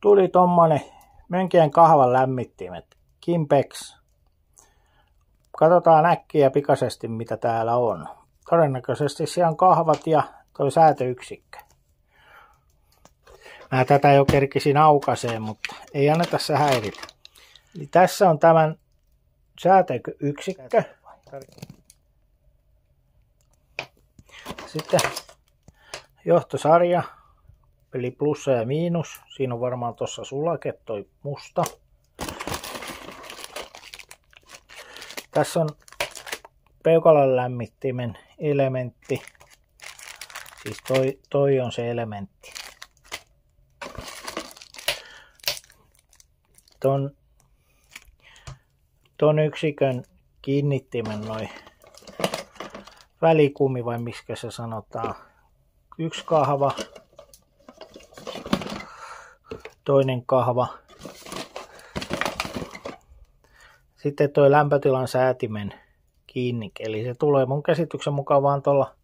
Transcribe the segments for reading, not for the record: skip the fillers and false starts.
Tuli tommonen Mönkijän kahvan lämmittimet. Kimpex. Katsotaan äkkiä pikaisesti mitä täällä on. Todennäköisesti siellä on kahvat ja toi säätöyksikkö. Mä tätä jo kerkisin aukaseen, mutta ei anneta se häiritä. Eli tässä on tämän säätöyksikkö. Sitten johtosarja, eli plussa ja miinus. Siinä on varmaan tuossa sulake, toi musta. Tässä on peukalon lämmittimen elementti. Siis toi on se elementti. Ton yksikön kiinnittimen noi välikumi vai miskä se sanotaan. Yksi kahva, toinen kahva. Sitten toi lämpötilan säätimen kiinnike, eli se tulee mun käsityksen mukaan vaan tuolla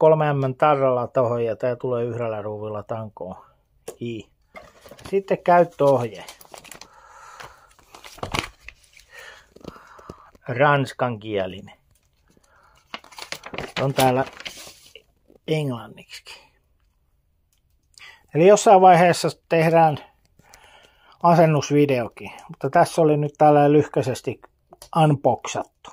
3M tarralla tohon ja tää tulee yhdellä ruuvilla tankoon. Sitten käyttöohje. Ranskankielinen. On täällä englanniksi. Eli jossain vaiheessa tehdään asennusvideokin, mutta tässä oli nyt tällä lyhkäisesti unboxattu.